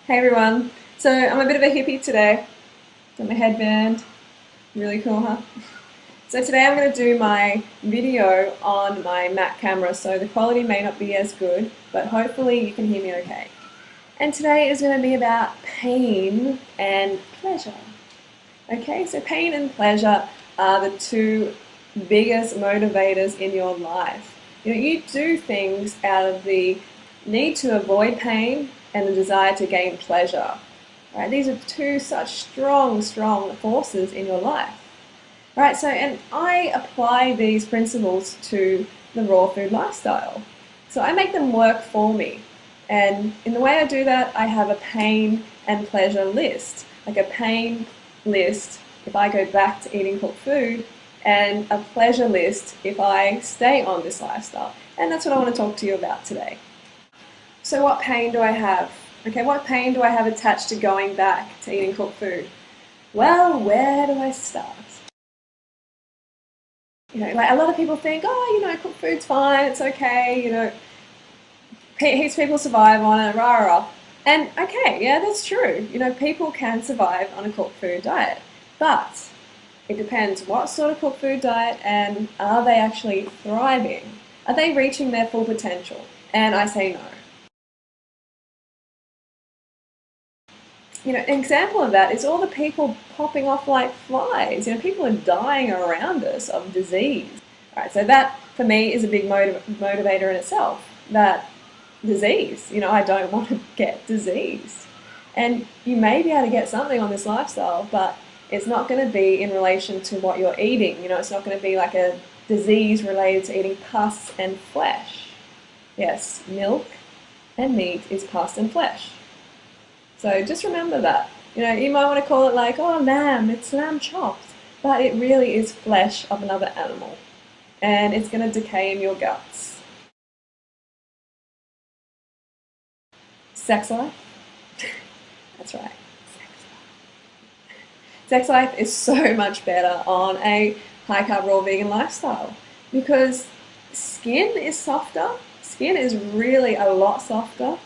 Hey everyone, so I'm a bit of a hippie today. Got my headband, really cool, huh? So today I'm going to do my video on my Mac camera, so the quality may not be as good, but hopefully you can hear me okay. And today is going to be about pain and pleasure. Okay, so pain and pleasure are the two biggest motivators in your life. You do things out of the need to avoid pain and the desire to gain pleasure. Right? These are two such strong forces in your life. Right? So, and I apply these principles to the raw food lifestyle. So I make them work for me. And in the way I do that, I have a pain and pleasure list. Like a pain list if I go back to eating cooked food, and a pleasure list if I stay on this lifestyle. And that's what I want to talk to you about today. So what pain do I have? Okay, what pain do I have attached to going back to eating cooked food? Well, where do I start? Like a lot of people think, oh, cooked food's fine, it's okay, heaps of people survive on it, rah, rah. And okay, yeah, that's true. People can survive on a cooked food diet, but it depends what sort of cooked food diet, and are they actually thriving? Are they reaching their full potential? And I say no. An example of that is all the people popping off like flies. People are dying around us of disease. All right, so that for me is a big motivator in itself. That disease. I don't want to get disease. And you may be able to get something on this lifestyle, but it's not going to be in relation to what you're eating. It's not going to be like a disease related to eating pus and flesh. Yes, milk and meat is pus and flesh. So just remember that. You might want to call it like, oh, lamb, it's lamb chops, but it really is flesh of another animal, and it's going to decay in your guts. Sex life? That's right. Sex life is so much better on a high-carb, raw vegan lifestyle because skin is softer. Skin is really a lot softer.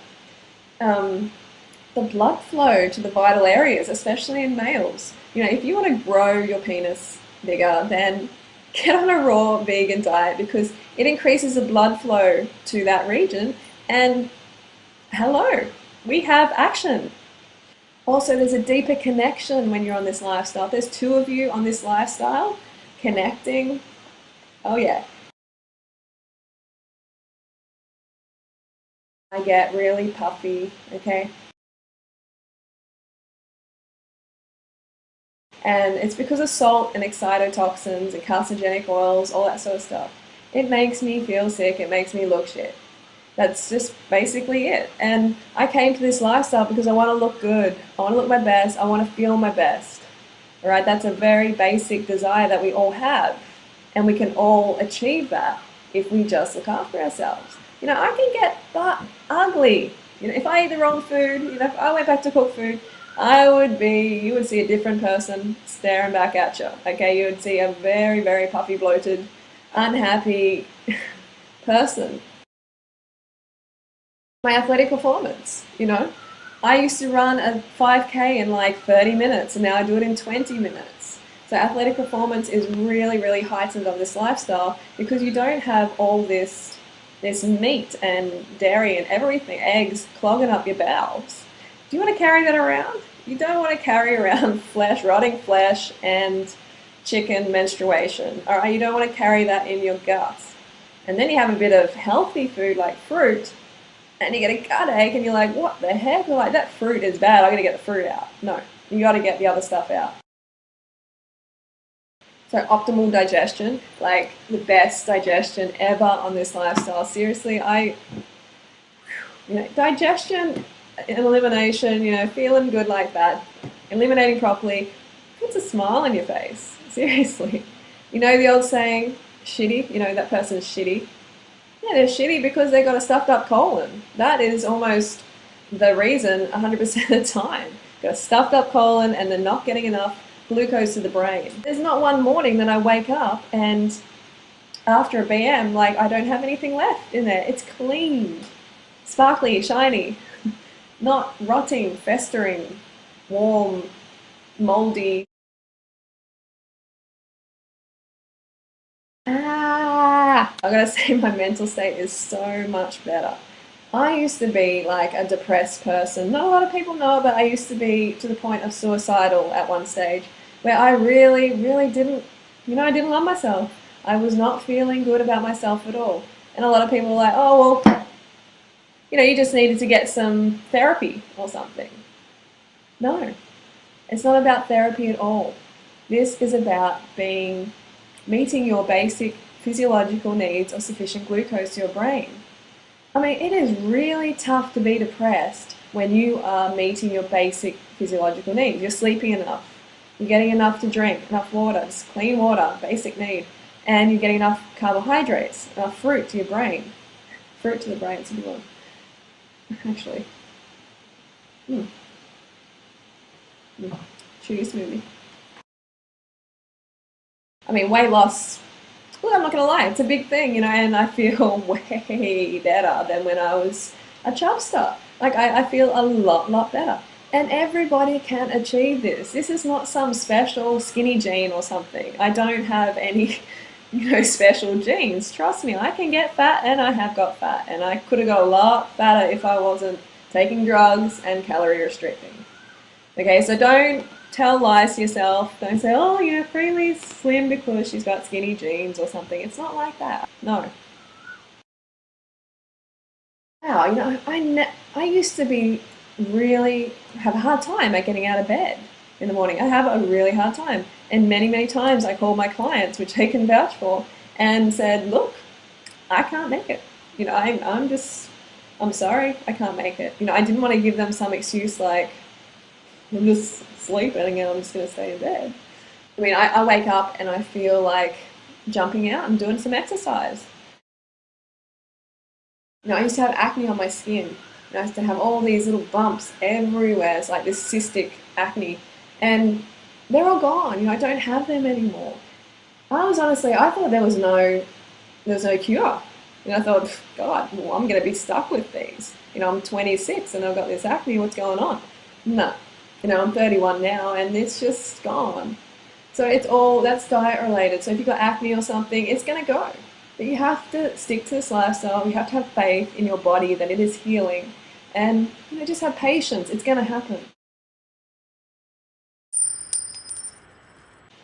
The blood flow to the vital areas, especially in males. If you want to grow your penis bigger, then get on a raw vegan diet because it increases the blood flow to that region, and hello, we have action. Also, there's a deeper connection when you're on this lifestyle. If there's two of you on this lifestyle connecting, oh yeah. I get really puffy, okay? And it's because of salt and excitotoxins and carcinogenic oils, all that sort of stuff. It makes me feel sick, it makes me look shit. That's just basically it. And I came to this lifestyle because I want to look good. I want to look my best. I want to feel my best. All right, that's a very basic desire that we all have. And we can all achieve that if we just look after ourselves. I can get butt ugly. If I eat the wrong food, if I went back to cooked food, you would see a different person staring back at you. Okay, you would see a very, very puffy, bloated, unhappy person. My athletic performance, I used to run a 5K in like 30 minutes and now I do it in 20 minutes. So athletic performance is really, really heightened on this lifestyle because you don't have all this meat and dairy and everything, eggs clogging up your bowels. Do you want to carry that around? You don't want to carry around flesh, rotting flesh and chicken menstruation. All right, you don't want to carry that in your guts. And then you have a bit of healthy food like fruit, and you get a gut ache and you're like, what the heck? You're like, that fruit is bad, I'm going to get the fruit out. No, you got to get the other stuff out. So optimal digestion, like the best digestion ever on this lifestyle. Seriously, digestion and elimination, feeling good like that, eliminating properly, puts a smile on your face. Seriously. The old saying, shitty, that person's shitty. Yeah, they're shitty because they got a stuffed up colon. That is almost the reason 100% of the time. Got a stuffed up colon and they're not getting enough glucose to the brain. There's not one morning that I wake up and after a BM, like I don't have anything left in there. It's clean, sparkly, shiny. not rotting, festering, warm, moldy. I gotta say, my mental state is so much better. I used to be like a depressed person. Not a lot of people know it, but I used to be to the point of suicidal at one stage where I really, really didn't, I didn't love myself. I was not feeling good about myself at all. And a lot of people were like, oh, well, you just needed to get some therapy or something. No, it's not about therapy at all. This is about meeting your basic physiological needs of sufficient glucose to your brain. I mean, it is really tough to be depressed when you are meeting your basic physiological needs. You're sleeping enough, you're getting enough to drink, enough water, just clean water, basic need, and you're getting enough carbohydrates, enough fruit to your brain. Fruit to the brain, it's a good one. Actually. Chew your smoothie. I mean, weight loss, well, I'm not going to lie, it's a big thing, and I feel way better than when I was a chubster. Like, I feel a lot better. And everybody can achieve this. This is not some special skinny gene or something. I don't have any, special genes. Trust me, I can get fat, and I have got fat. And I could have got a lot fatter if I wasn't taking drugs and calorie restricting. Okay, so don't tell lies to yourself. Don't say, oh, Freelee's slim because she's got skinny jeans or something. It's not like that. No. Wow, I used to have a hard time at getting out of bed in the morning. I have a really hard time. And many times I called my clients, which they can vouch for, and said, look, I can't make it. I'm sorry, I can't make it. I didn't want to give them some excuse like, I'm just sleeping and I'm just going to stay in bed. I mean, I wake up and I feel like jumping out and doing some exercise. I used to have acne on my skin. I used to have all these little bumps everywhere. It's like this cystic acne. And they're all gone. I don't have them anymore. I thought there was no cure. I thought, God, well, I'm going to be stuck with these. I'm 26 and I've got this acne. What's going on? No. I'm 31 now and it's just gone. So that's diet related. So if you've got acne or something, it's going to go. But you have to stick to this lifestyle. You have to have faith in your body that it is healing. And just have patience. It's going to happen.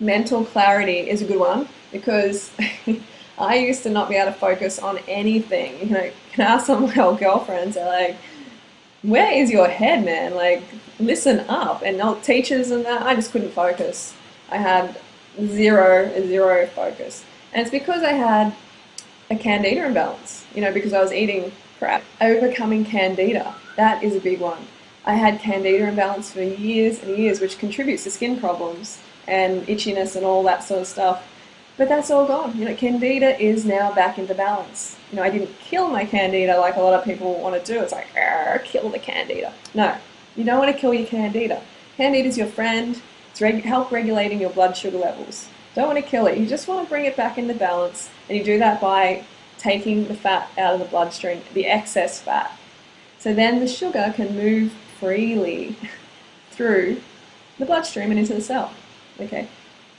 Mental clarity is a good one because I used to not be able to focus on anything. You can ask some of my old girlfriends, they're like, where is your head, man? Like, listen up. And old teachers and that, I just couldn't focus. I had zero focus. And it's because I had a candida imbalance, because I was eating crap. Overcoming candida, that is a big one. I had candida imbalance for years and years, which contributes to skin problems and itchiness and all that sort of stuff. But that's all gone. Candida is now back into balance. I didn't kill my candida like a lot of people want to do. It's like, kill the candida. No, you don't want to kill your candida. Candida is your friend. It's help regulating your blood sugar levels. Don't want to kill it. You just want to bring it back into balance. And you do that by taking the fat out of the bloodstream, the excess fat. So then the sugar can move freely through the bloodstream and into the cell. Okay.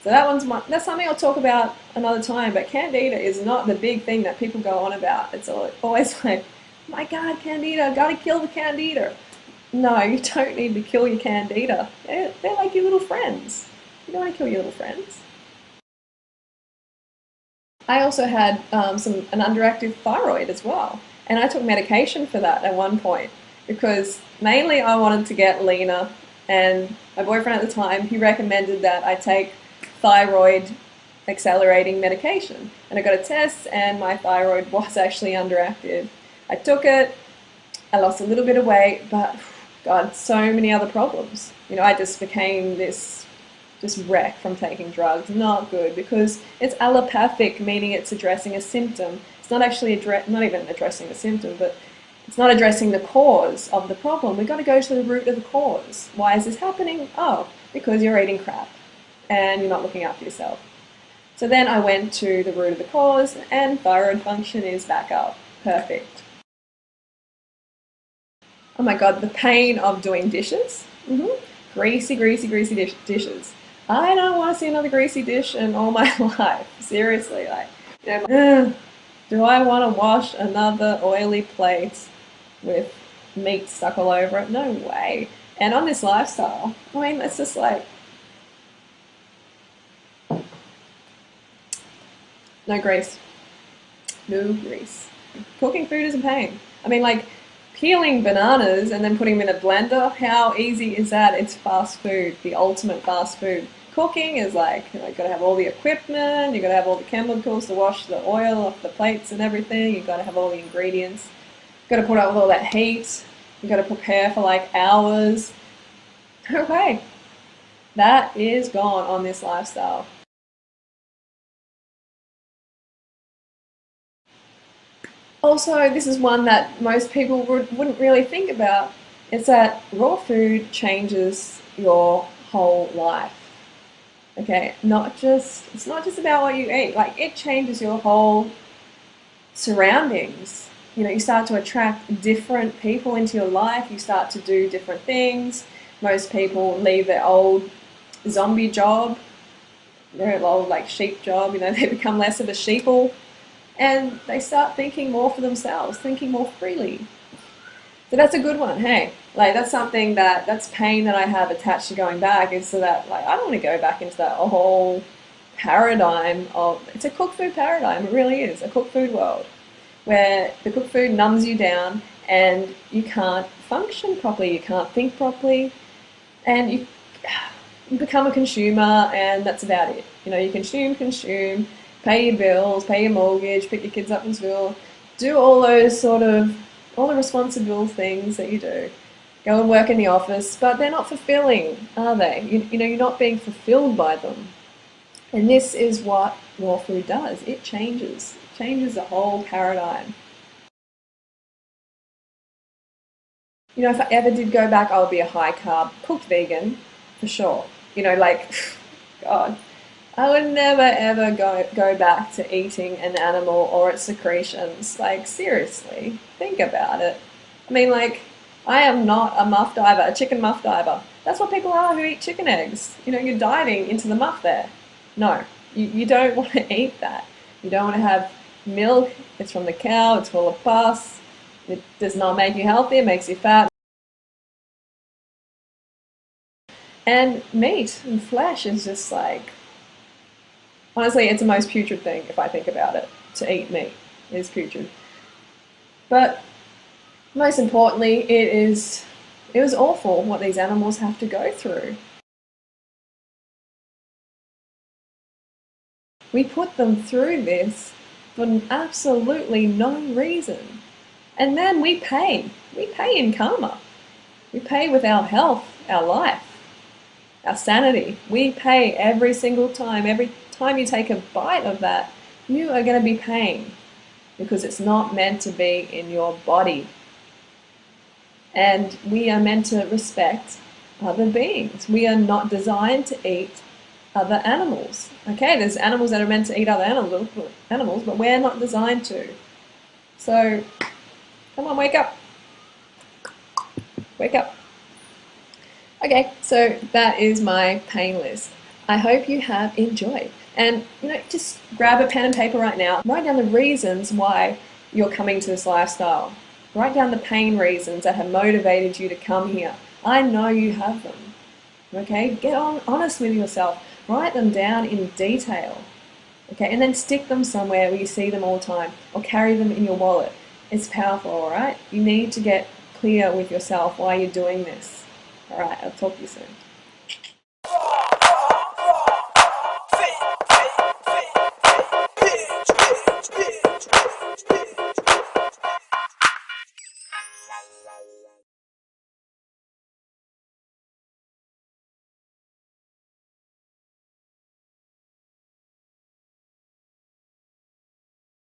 So that's something I'll talk about another time, but candida is not the big thing that people go on about. It's always like, my God, candida, gotta kill the candida. No, you don't need to kill your candida. They're like your little friends. You don't want to kill your little friends. I also had an underactive thyroid as well, and I took medication for that at one point because mainly I wanted to get leaner, and my boyfriend at the time, he recommended that I take thyroid accelerating medication, and I got a test and my thyroid was actually underactive. I took it, I lost a little bit of weight, but God, so many other problems. I just became this wreck from taking drugs. Not good, because it's allopathic, meaning it's addressing a symptom. It's not actually not even addressing the symptom, but it's not addressing the cause of the problem. We've got to go to the root of the cause. Why is this happening? Oh, because you're eating crap and you're not looking after yourself. So then I went to the root of the cause, and thyroid function is back up. Perfect. Oh my God, the pain of doing dishes. Greasy, greasy, greasy dishes. I don't want to see another greasy dish in all my life. Seriously, like, do I want to wash another oily plate with meat stuck all over it? No way. And on this lifestyle, I mean, it's just like, no grease. No grease. Cooking food is a pain. I mean, like, peeling bananas and then putting them in a blender, how easy is that? It's fast food, the ultimate fast food. Cooking is like, you got to have all the equipment, you got to have all the chemicals to wash the oil off the plates and everything, you got to have all the ingredients, you got to put up with all that heat, you got to prepare for like hours. Okay, that is gone on this lifestyle. Also, this is one that most people wouldn't really think about. It's that raw food changes your whole life. Okay, it's not just about what you eat. Like, it changes your whole surroundings. You start to attract different people into your life. You start to do different things. Most people leave their old zombie job, their old like sheep job. They become less of a sheeple. And they start thinking more for themselves, thinking more freely. So that's a good one, hey? Like, that's something that's pain that I have attached to going back, is so that, like, I don't want to go back into that whole paradigm of, it's a cooked food paradigm, it really is, a cooked food world, where the cooked food numbs you down and you can't function properly, you can't think properly, and you become a consumer, and that's about it. You consume, pay your bills, pay your mortgage, pick your kids up from school, do all the responsible things that you do. Go and work in the office, but they're not fulfilling, are they? You're not being fulfilled by them. And this is what raw food does. It changes the whole paradigm. If I ever did go back, I would be a high carb, cooked vegan, for sure. Like, God, I would never ever go back to eating an animal or its secretions. Like, seriously, think about it. I mean, like, I am not a muff diver, a chicken muff diver. That's what people are who eat chicken eggs. You're diving into the muff there. No, you don't want to eat that. You don't want to have milk. It's from the cow. It's full of pus. It does not make you healthy. It makes you fat. And meat and flesh is just like, honestly, it's the most putrid thing if I think about it. To eat meat is putrid. But most importantly, it was awful what these animals have to go through. We put them through this for absolutely no reason. And then we pay. We pay in karma. We pay with our health, our life, our sanity. We pay every single time. Every time you take a bite of that, you are going to be paying, because it's not meant to be in your body. And we are meant to respect other beings. We are not designed to eat other animals. Okay, there's animals that are meant to eat other animals, but we're not designed to. So, come on, wake up. Wake up. Okay, so that is my pain list. I hope you have enjoyed. And, just grab a pen and paper right now. Write down the reasons why you're coming to this lifestyle. Write down the pain reasons that have motivated you to come here. I know you have them. Okay, get honest with yourself. Write them down in detail. Okay, and then stick them somewhere where you see them all the time, or carry them in your wallet. It's powerful, all right? You need to get clear with yourself why you're doing this. All right, I'll talk to you soon.